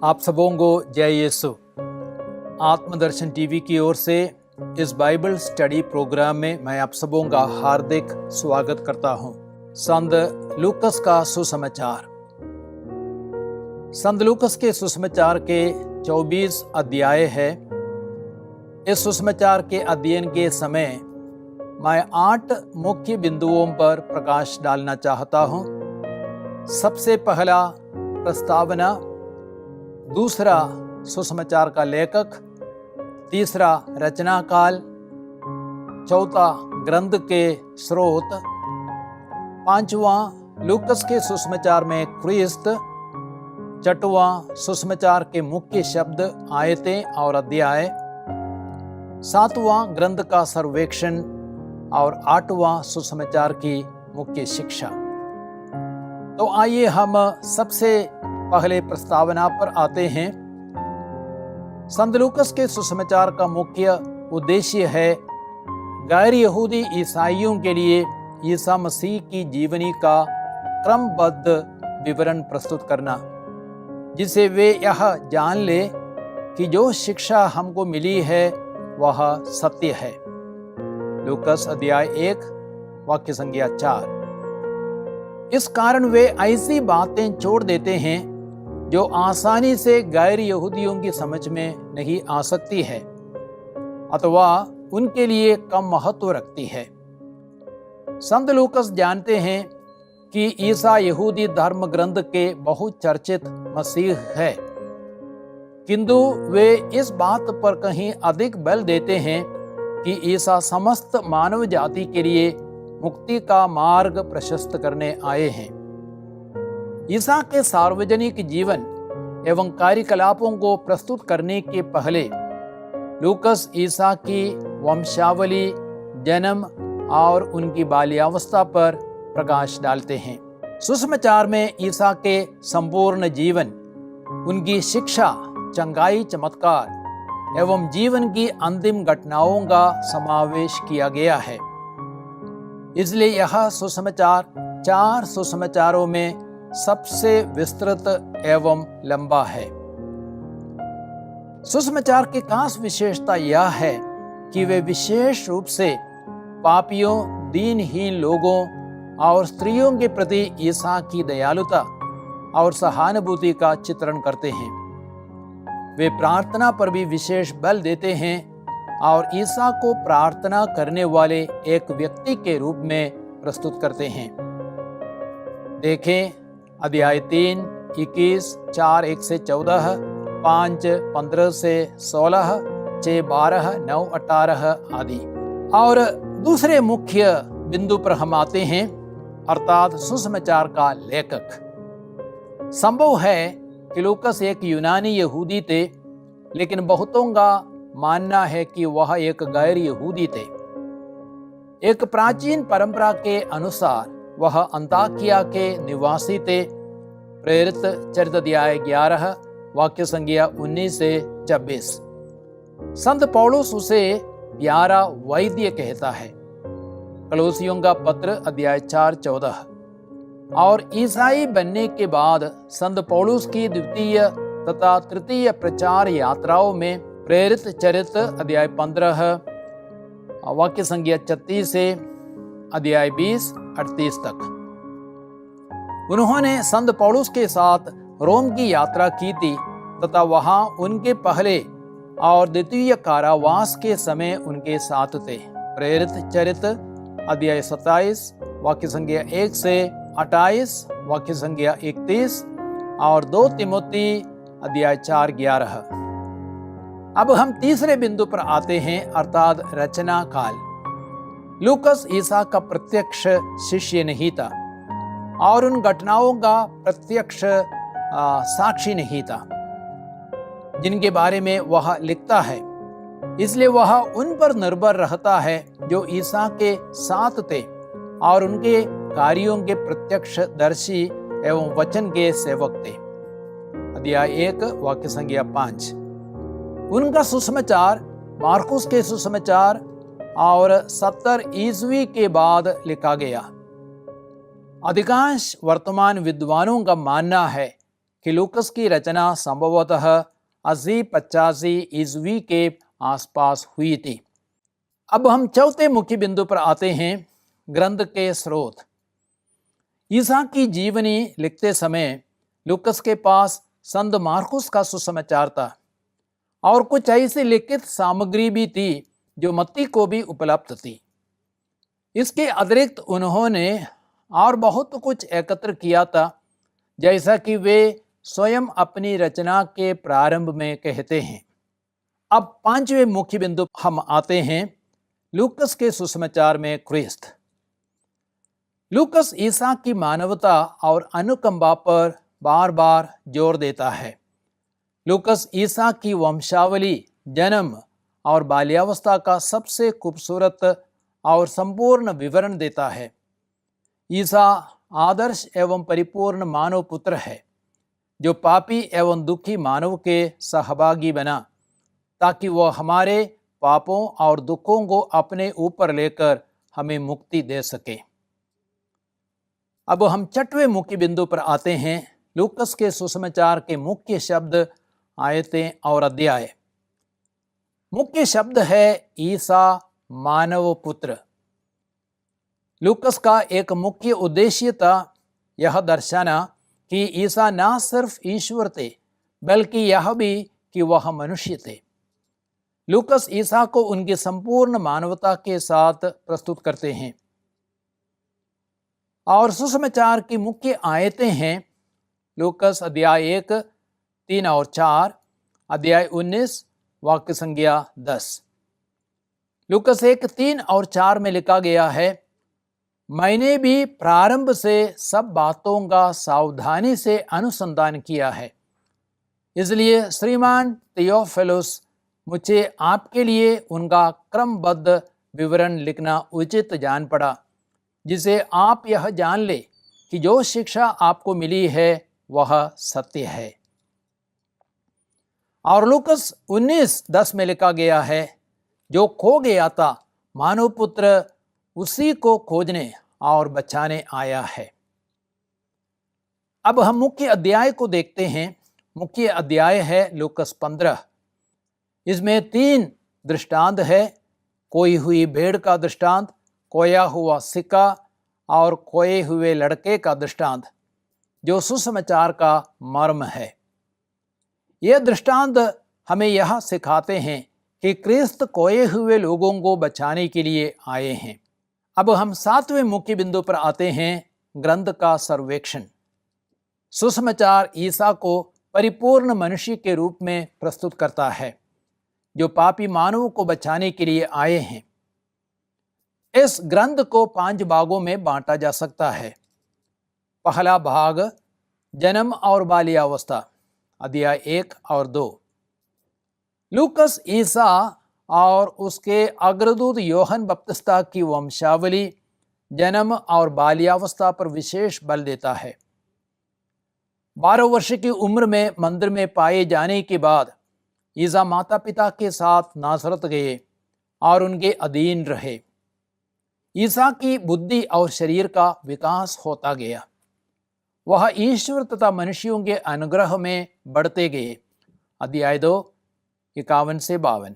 आप सबों को जय यीशु। आत्मदर्शन टीवी की ओर से इस बाइबल स्टडी प्रोग्राम में मैं आप सबों का हार्दिक स्वागत करता हूं। संत लूकस का सुसमाचार। संत लूकस के सुसमाचार के 24 अध्याय है। इस सुसमाचार के अध्ययन के समय मैं 8 मुख्य बिंदुओं पर प्रकाश डालना चाहता हूं। सबसे पहला प्रस्तावना, दूसरा सुसमाचार का लेखक, तीसरा रचना काल, चौथा ग्रंथ के स्रोत, पांचवा लूकस के सुसमाचार में ख्रीस्त, छठवां सुसमाचार के मुख्य शब्द, आयतें और अध्याय, सातवां ग्रंथ का सर्वेक्षण और आठवां सुसमाचार की मुख्य शिक्षा। तो आइए हम सबसे पहले प्रस्तावना पर आते हैं। संत लूकस के सुसमाचार का मुख्य उद्देश्य है गैर यहूदी ईसाइयों के लिए ईसा मसीह की जीवनी का क्रमबद्ध विवरण प्रस्तुत करना, जिसे वे यह जान ले कि जो शिक्षा हमको मिली है वह सत्य है। लूकस अध्याय 1 वाक्य संख्या 4। इस कारण वे ऐसी बातें छोड़ देते हैं जो आसानी से गैर यहूदियों की समझ में नहीं आ सकती है अथवा उनके लिए कम महत्व रखती है। संत लूकस जानते हैं कि ईसा यहूदी धर्म ग्रंथ के बहुचर्चित मसीह है, किंतु वे इस बात पर कहीं अधिक बल देते हैं कि ईसा समस्त मानव जाति के लिए मुक्ति का मार्ग प्रशस्त करने आए हैं। ईसा के सार्वजनिक जीवन एवं कार्यकलापों को प्रस्तुत करने के पहले लूकस ईसा की वंशावली, जन्म और उनकी बाल्यावस्था पर प्रकाश डालते हैं। सुसमाचार में ईसा के संपूर्ण जीवन, उनकी शिक्षा, चंगाई, चमत्कार एवं जीवन की अंतिम घटनाओं का समावेश किया गया है। इसलिए यह सुसमाचार 4 सुसमाचारों में सबसे विस्तृत एवं लंबा है। सुसमाचार की खास विशेषता यह है कि वे विशेष रूप से पापियों, दीनहीन लोगों और स्त्रियों के प्रति ईसा की दयालुता और सहानुभूति का चित्रण करते हैं। वे प्रार्थना पर भी विशेष बल देते हैं और ईसा को प्रार्थना करने वाले एक व्यक्ति के रूप में प्रस्तुत करते हैं। देखें अध्याय 3, 21, 4, 1 से 14, 5, 15 से 16, 6, 12, 9, 18 आदि। और दूसरे मुख्य बिंदु पर हम आते हैं, अर्थात सुसमाचार का लेखक। संभव है कि लूकस एक यूनानी यहूदी थे, लेकिन बहुतों का मानना है कि वह एक गैर यहूदी थे। एक प्राचीन परंपरा के अनुसार वह अंताकिया के निवासी थे। प्रेरित चरित्र अध्याय 11 वाक्य संख्या 19 से 26। संत पौलुस उसे प्यारा वैद्य कहता है। कलोसियों का पत्र अध्याय 4, 14। और ईसाई बनने के बाद संत पौलुस की द्वितीय तथा तृतीय प्रचार यात्राओं में प्रेरित चरित्र अध्याय 15 वाक्य संख्या 36 से अध्याय 20, 38 तक। उन्होंने संत पौलुस के साथ रोम की यात्रा की थी तथा वहां उनके पहले और द्वितीय कारावास के समय उनके साथ थे। प्रेरित चरित्र अध्याय 27 वाक्य संख्या 1 से 28 वाक्य संख्या 31 और 2 तिमोथी अध्याय 4, 11। अब हम तीसरे बिंदु पर आते हैं, अर्थात रचना काल। लूकस ईसा का प्रत्यक्ष शिष्य नहीं था और उन घटनाओं का प्रत्यक्ष साक्षी नहीं था जिनके बारे में वह लिखता है। इसलिए वह उन पर निर्भर रहता है जो ईसा के साथ थे और उनके कार्यों के प्रत्यक्षदर्शी एवं वचन के सेवक थे। अध्याय 1 वाक्य संख्या 5। उनका सुसमाचार मार्कुस के सुसमाचार और 70 ईस्वी के बाद लिखा गया। अधिकांश वर्तमान विद्वानों का मानना है कि लूकस की रचना संभवतः 80-85 ईस्वी के आसपास हुई थी। अब हम चौथे मुख्य बिंदु पर आते हैं, ग्रंथ के स्रोत। ईसा की जीवनी लिखते समय लूकस के पास संत मार्कुस का सुसमाचार था और कुछ ऐसी लिखित सामग्री भी थी जो मत्ती को भी उपलब्ध थी। इसके अतिरिक्त उन्होंने और बहुत कुछ एकत्र किया था, जैसा कि वे स्वयं अपनी रचना के प्रारंभ में कहते हैं। अब पांचवें मुख्य बिंदु हम आते हैं, लूकस के सुसमाचार में ख्रिस्त। लूकस ईसा की मानवता और अनुकंपा पर बार बार जोर देता है। लूकस ईसा की वंशावली, जन्म और बाल्यावस्था का सबसे खूबसूरत और संपूर्ण विवरण देता है। ईसा आदर्श एवं परिपूर्ण मानव पुत्र है जो पापी एवं दुखी मानव के सहभागी बना, ताकि वह हमारे पापों और दुखों को अपने ऊपर लेकर हमें मुक्ति दे सके। अब हम छठवें मुख्य बिंदु पर आते हैं, लूकस के सुसमाचार के मुख्य शब्द, आयतें और अध्याय। मुख्य शब्द है ईसा मानव पुत्र। लूकस का एक मुख्य उद्देश्य था यह दर्शाना कि ईसा न सिर्फ ईश्वर थे, बल्कि यह भी कि वह मनुष्य थे। लूकस ईसा को उनकी संपूर्ण मानवता के साथ प्रस्तुत करते हैं। और सुसमाचार की मुख्य आयतें हैं लूकस अध्याय 1, 3 और 4, अध्याय 19, वाक्य संख्या 10। लूकस 1, 3 और 4 में लिखा गया है, मैंने भी प्रारंभ से सब बातों का सावधानी से अनुसंधान किया है, इसलिए श्रीमान थियोफिलुस, मुझे आपके लिए उनका क्रमबद्ध विवरण लिखना उचित जान पड़ा, जिसे आप यह जान ले कि जो शिक्षा आपको मिली है वह सत्य है। और लूकस 19:10 में लिखा गया है, जो खो गया था मानव पुत्र उसी को खोजने और बचाने आया है। अब हम मुख्य अध्याय को देखते हैं। मुख्य अध्याय है लूकस 15। इसमें 3 दृष्टांत है, खोई हुई भेड़ का दृष्टांत, खोया हुआ सिक्का और खोए हुए लड़के का दृष्टांत, जो सुसमाचार का मर्म है। ये दृष्टांत हमें यह सिखाते हैं कि क्रिस्त खोए हुए लोगों को बचाने के लिए आए हैं। अब हम 7वें मुख्य बिंदु पर आते हैं, ग्रंथ का सर्वेक्षण। सुसमाचार ईसा को परिपूर्ण मनुष्य के रूप में प्रस्तुत करता है, जो पापी मानवों को बचाने के लिए आए हैं। इस ग्रंथ को 5 भागों में बांटा जा सकता है। पहला भाग जन्म और बाल्यावस्था, अध्याय 1 और 2। लूकस ईसा और उसके अग्रदूत योहन बपतिस्ता की वंशावली, जन्म और बाल्यावस्था पर विशेष बल देता है। 12 वर्ष की उम्र में मंदिर में पाए जाने के बाद ईसा माता पिता के साथ नासरत गए और उनके अधीन रहे। ईसा की बुद्धि और शरीर का विकास होता गया। वह ईश्वर तथा मनुष्यों के अनुग्रह में बढ़ते गए। अध्याय 2, 51 से 52।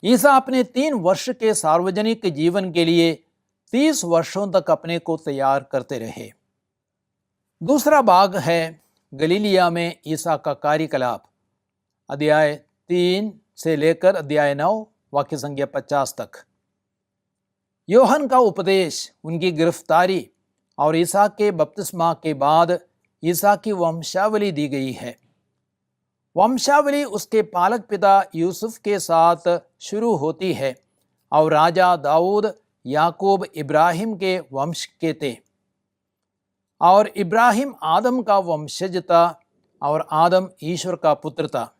ईसा अपने 3 वर्ष के सार्वजनिक जीवन के लिए 30 वर्षों तक अपने को तैयार करते रहे। दूसरा भाग है गलीलिया में ईसा का कार्यकलाप, अध्याय 3 से लेकर अध्याय 9, वाक्य संख्या 50 तक। योहन का उपदेश, उनकी गिरफ्तारी और ईसा के बपतिस्मा के बाद ईसा की वंशावली दी गई है। वंशावली उसके पालक पिता यूसुफ के साथ शुरू होती है और राजा दाऊद, याकूब, इब्राहिम के वंश के थे, और इब्राहिम आदम का वंशज था और आदम ईश्वर का पुत्र था।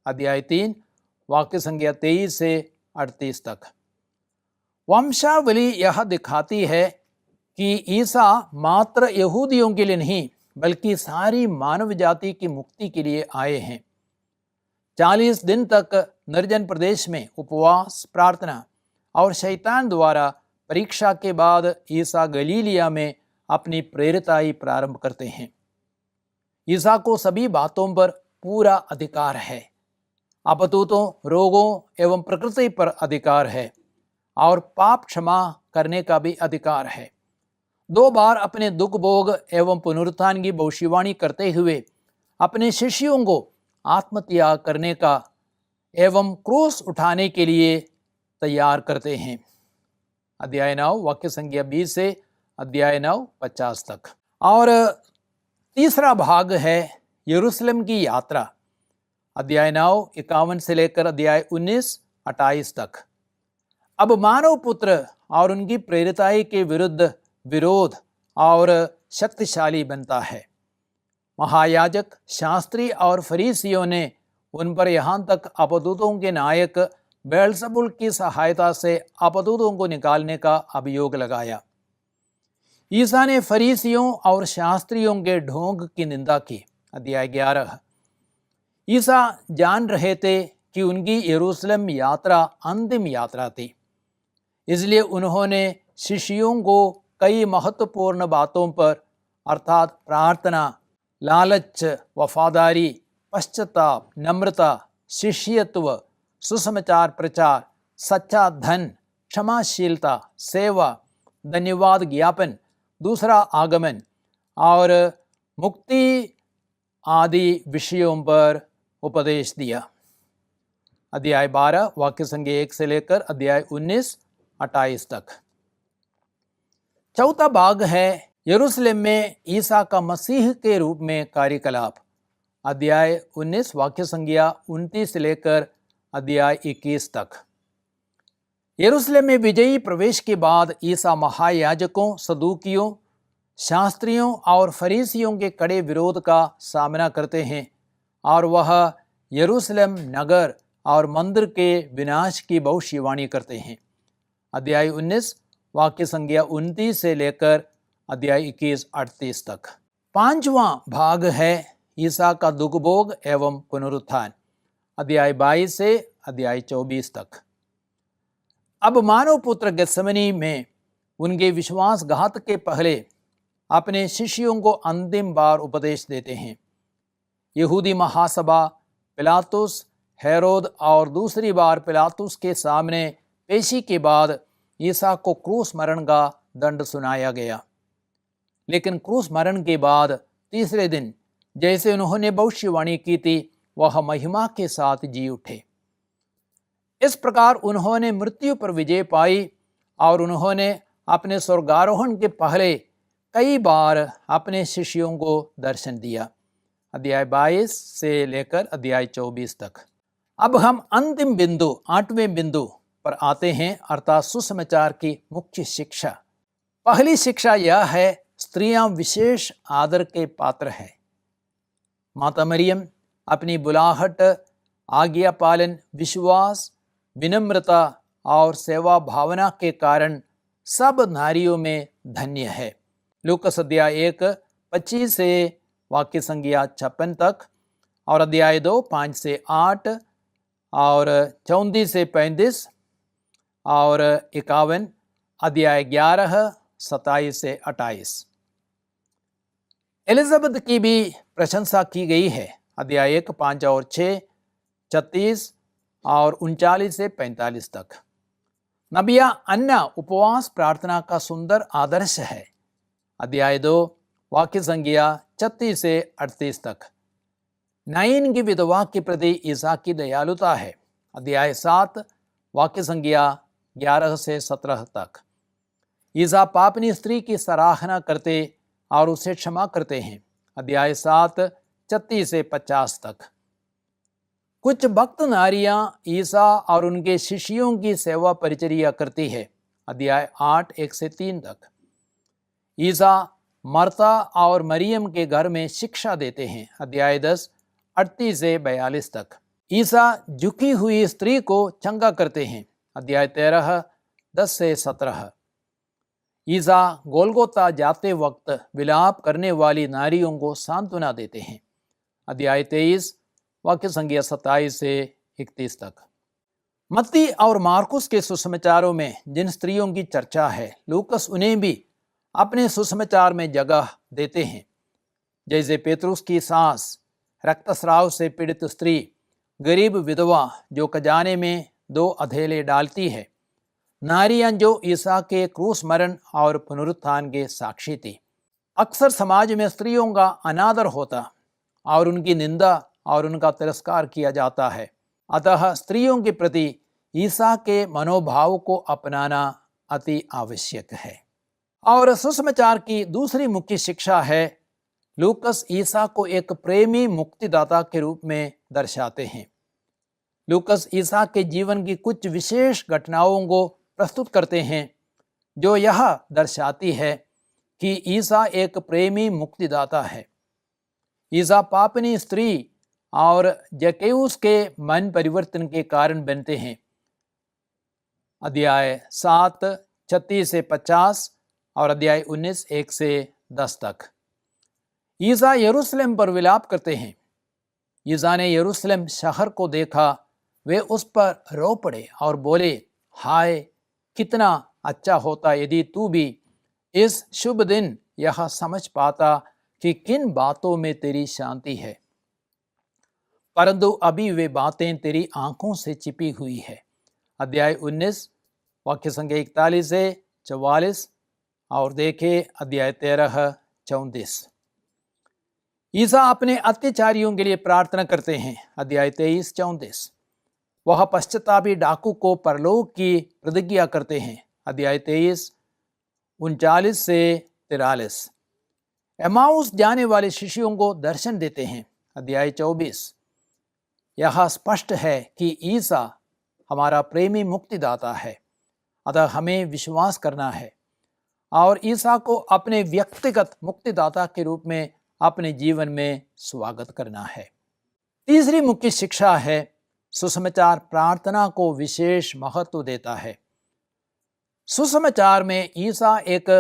अध्याय 3, वाक्य संख्या 23 से 38 तक। वंशावली यह दिखाती है कि ईसा मात्र यहूदियों के लिए नहीं, बल्कि सारी मानव जाति की मुक्ति के लिए आए हैं। 40 दिन तक निर्जन प्रदेश में उपवास, प्रार्थना और शैतान द्वारा परीक्षा के बाद ईसा गलीलिया में अपनी प्रेरिताई प्रारंभ करते हैं। ईसा को सभी बातों पर पूरा अधिकार है। अपतूतों, रोगों एवं प्रकृति पर अधिकार है और पाप क्षमा करने का भी अधिकार है। 2 बार अपने दुख भोग एवं पुनरुत्थान की भविष्यवाणी करते हुए अपने शिष्यों को आत्मत्याग करने का एवं क्रूस उठाने के लिए तैयार करते हैं। अध्याय 9 वाक्य संख्या 20 से अध्याय 9 50 तक। और तीसरा भाग है यरूशलेम की यात्रा, अध्याय 9 51 से लेकर अध्याय 19 28 तक। अब मानव पुत्र और उनकी प्रेरिताई के विरुद्ध विरोध और शक्तिशाली बनता है। महायाजक, शास्त्री और फरीसियों ने उन पर यहाँ तक अपदूतों के नायक बेल्ज़ेबुल की सहायता से अपदूतों को निकालने का अभियोग लगाया। ईसा ने फरीसियों और शास्त्रियों के ढोंग की निंदा की, अध्याय 11। ईसा जान रहे थे कि उनकी यरूशलेम यात्रा अंतिम यात्रा थी, इसलिए उन्होंने शिष्यों को कई महत्वपूर्ण बातों पर अर्थात प्रार्थना, लालच, वफादारी, पश्चाताप, नम्रता, शिष्यत्व, सुसमाचार प्रचार, सच्चा धन, क्षमाशीलता, सेवा, धन्यवाद ज्ञापन, दूसरा आगमन और मुक्ति आदि विषयों पर उपदेश दिया। अध्याय 12 वाक्य संख्या 1 से लेकर अध्याय 19 28 तक। चौथा भाग है यरूशलेम में ईसा का मसीह के रूप में कार्यकलाप, अध्याय 19 वाक्य संख्या 29 से लेकर अध्याय 21 तक। यरूशलेम में विजयी प्रवेश के बाद ईसा महायाजकों, सदूकियों, शास्त्रियों और फरीसियों के कड़े विरोध का सामना करते हैं और वह यरूशलेम नगर और मंदिर के विनाश की भविष्यवाणी करते हैं। अध्याय 19 वाक्य संख्या 29 से लेकर अध्याय 21 38 तक। पांचवा भाग है ईसा का दुख भोग एवं पुनरुत्थान, अध्याय 22 से अध्याय 24 तक। अब मानव पुत्र गेत्सेमनी में उनके विश्वासघात के पहले अपने शिष्यों को अंतिम बार उपदेश देते हैं। यहूदी महासभा, पिलातुस, हेरोद और दूसरी बार पिलातुस के सामने पेशी के बाद ईसा को क्रूस मरण का दंड सुनाया गया। लेकिन क्रूस मरण के बाद तीसरे दिन जैसे उन्होंने भविष्यवाणी की थी, वह महिमा के साथ जी उठे। इस प्रकार उन्होंने मृत्यु पर विजय पाई और उन्होंने अपने स्वर्गारोहण के पहले कई बार अपने शिष्यों को दर्शन दिया, अध्याय 22 से लेकर अध्याय 24 तक। अब हम अंतिम बिंदु 8वें बिंदु पर आते हैं, अर्थात सुसमाचार की मुख्य शिक्षा। पहली शिक्षा यह है, स्त्रियां विशेष आदर के पात्र है। माता मरियम अपनी बुलाहट, आज्ञा पालन, विश्वास, विनम्रता और सेवा भावना के कारण सब नारियों में धन्य है। लूकस अध्याय 1 25 से वाक्य संख्या 56 तक और अध्याय 2 5 से 8 और 34 से 35 और 51, अध्याय 11 27 से 28। एलिजाबेथ की भी प्रशंसा की गई है, अध्याय 1 5 और 6 36 और 39 से 45 तक। नबिया अन्ना उपवास प्रार्थना का सुंदर आदर्श है, अध्याय 2 वाक्य संख्या 36 से 38 तक। नाइन की विधवा के प्रति ईसा की दयालुता है, अध्याय 7 वाक्य संख्या 11 से 17 तक। ईसा पापनी स्त्री की सराहना करते और उसे क्षमा करते हैं, अध्याय 7 36 से 50 तक। कुछ भक्त नारियां ईसा और उनके शिष्यों की सेवा परिचर्या करती है, अध्याय 8 1 से 3 तक। ईसा मर्ता और मरियम के घर में शिक्षा देते हैं, अध्याय 10 38 से 42 तक। ईसा झुकी हुई स्त्री को चंगा करते हैं, अध्याय 13 10 से 17। ईसा गोलगोता जाते वक्त विलाप करने वाली नारियों को सांत्वना देते हैं, अध्याय 23 वाक्य संख्या 27 से 31 तक। मत्ती और मार्कुस के सुसमाचारों में जिन स्त्रियों की चर्चा है, लूकस उन्हें भी अपने सुसमाचार में जगह देते हैं। जैसे पेतरुस की सास, रक्तस्राव से पीड़ित स्त्री, गरीब विधवा जो खजाने में 2 अधेले डालती है, नारियां जो ईसा के क्रूस मरण और पुनरुत्थान के साक्षी थी। अक्सर समाज में स्त्रियों का अनादर होता और उनकी निंदा और उनका तिरस्कार किया जाता है। अतः स्त्रियों के प्रति ईसा के मनोभाव को अपनाना अति आवश्यक है। और सुसमाचार की दूसरी मुख्य शिक्षा है, लूकस ईसा को एक प्रेमी मुक्तिदाता के रूप में दर्शाते हैं। लूकस ईसा के जीवन की कुछ विशेष घटनाओं को प्रस्तुत करते हैं जो यह दर्शाती है कि ईसा एक प्रेमी मुक्तिदाता है। ईसा पापनी स्त्री और जक्कैयुस के मन परिवर्तन के कारण बनते हैं। अध्याय 7 36 से 50 और अध्याय 19 1 से 10 तक। ईसा यरूशलेम पर विलाप करते हैं। ईसा ने यरूशलेम शहर को देखा, वे उस पर रो पड़े और बोले, हाय कितना अच्छा होता यदि तू भी इस शुभ दिन यह समझ पाता कि किन बातों में तेरी शांति है, परंतु अभी वे बातें तेरी आंखों से छिपी हुई है। अध्याय 19 वाक्य संख्या 41 से 44 और देखे अध्याय 13 34। ईसा अपने अत्याचारियों के लिए प्रार्थना करते हैं। अध्याय 23 34। वह पश्चातापी डाकू को परलोक की प्रतिज्ञा करते हैं। अध्याय 23 39 से 43। एमाउस जाने वाले शिष्यों को दर्शन देते हैं। अध्याय 24। यह स्पष्ट है कि ईसा हमारा प्रेमी मुक्तिदाता है, अतः हमें विश्वास करना है और ईसा को अपने व्यक्तिगत मुक्तिदाता के रूप में अपने जीवन में स्वागत करना है। तीसरी मुख्य शिक्षा है, सुसमाचार प्रार्थना को विशेष महत्व देता है। सुसमाचार में ईसा एक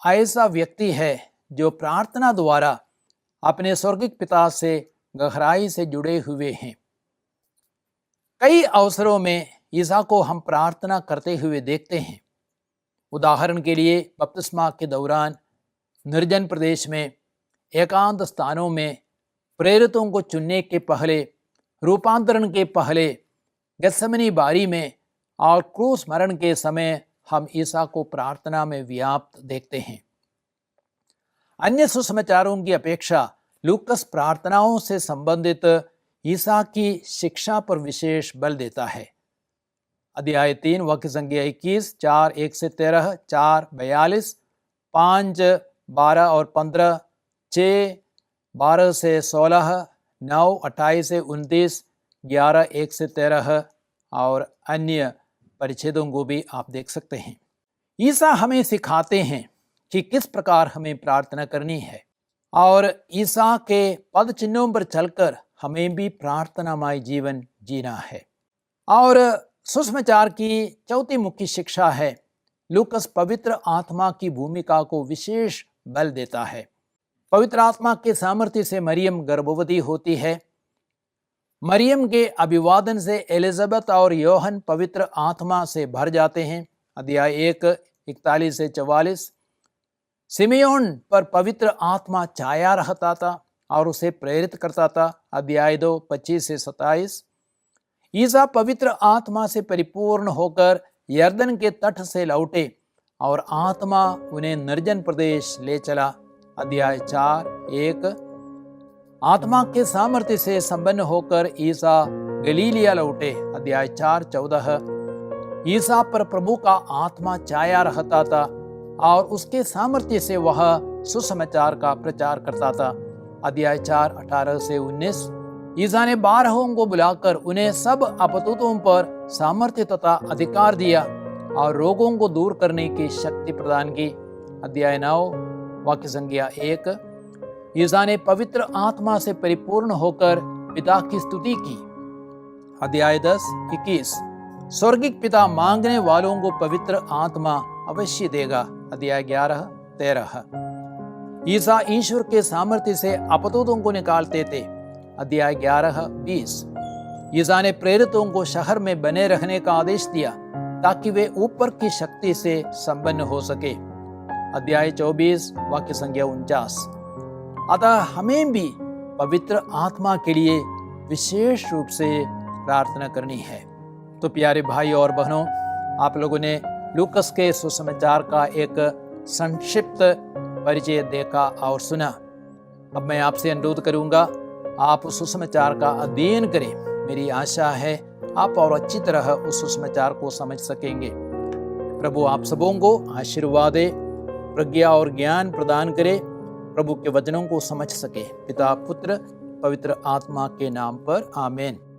ऐसा व्यक्ति है जो प्रार्थना द्वारा अपने स्वर्गिक पिता से गहराई से जुड़े हुए हैं। कई अवसरों में ईसा को हम प्रार्थना करते हुए देखते हैं। उदाहरण के लिए बपतिस्मा के दौरान, निर्जन प्रदेश में, एकांत स्थानों में, प्रेरितों को चुनने के पहले, रूपांतरण के पहले, गत्सेमनी बारी में और क्रूस मरण के समय हम ईसा को प्रार्थना में व्याप्त देखते हैं। अन्य सुसमाचारों की अपेक्षा लूकस प्रार्थनाओं से संबंधित ईसा की शिक्षा पर विशेष बल देता है। अध्याय 3 वाक्य संख्या 21, 4 1 से 13, 4 42, 5 12 और 15, 6 12 से 16, 9 28 से 29, 11 1 से 13 और अन्य परिच्छेदों को भी आप देख सकते हैं। ईसा हमें सिखाते हैं कि किस प्रकार हमें प्रार्थना करनी है और ईसा के पद चिन्हों पर चलकर हमें भी प्रार्थनामय जीवन जीना है। और सुसमाचार की चौथी मुख्य शिक्षा है, लूकस पवित्र आत्मा की भूमिका को विशेष बल देता है। पवित्र आत्मा के सामर्थ्य से मरियम गर्भवती होती है। मरियम के अभिवादन से एलिजाबेथ और योहन पवित्र आत्मा से भर जाते हैं। अध्याय 1 41 से 44। सिमियोन पर पवित्र आत्मा छाया रहता था और उसे प्रेरित करता था। अध्याय 2 25 से 27। ईसा पवित्र आत्मा से परिपूर्ण होकर यर्दन के तट से लौटे और आत्मा उन्हें निर्जन प्रदेश ले चला। अध्याय 4 1। आत्मा के सामर्थ्य से संपन्न होकर ईसा गलीलिया लौटे। अध्याय 4 14। ईसा पर प्रभु का आत्मा छाया रहता था और उसके सामर्थ्य से वह सुसमाचार का प्रचार करता था। अध्याय 4 18 से 19। ईसा ने 12 को बुलाकर उन्हें सब अपतूतों पर सामर्थ्य तथा अधिकार दिया और रोगों को दूर करने की शक्ति प्रदान की। अध्याय 9 वाक्य संख्या 1। ईसा ने पवित्र आत्मा से परिपूर्ण होकर पिता की स्तुति की। अध्याय 10 21। स्वर्गिक पिता मांगने वालों को पवित्र आत्मा अवश्य देगा। अध्याय 11 13। ईसा ईश्वर के सामर्थ्य से अपतूतों को निकालते थे। अध्याय 11 20। ईसा ने प्रेरितों को शहर में बने रहने का आदेश दिया ताकि वे ऊपर की शक्ति से संपन्न हो सके। अध्याय 24 वाक्य संख्या 49। अतः हमें भी पवित्र आत्मा के लिए विशेष रूप से प्रार्थना करनी है। तो प्यारे भाई और बहनों, आप लोगों ने लूकस के सुसमाचार का एक संक्षिप्त परिचय देखा और सुना। अब मैं आपसे अनुरोध करूंगा, आप उस सुसमाचार का अध्ययन करें। मेरी आशा है आप और अच्छी तरह उस सुसमाचार को समझ सकेंगे। प्रभु आप सबों को आशीर्वाद दे, प्रज्ञा और ज्ञान प्रदान करे, प्रभु के वचनों को समझ सके। पिता, पुत्र, पवित्र आत्मा के नाम पर आमीन।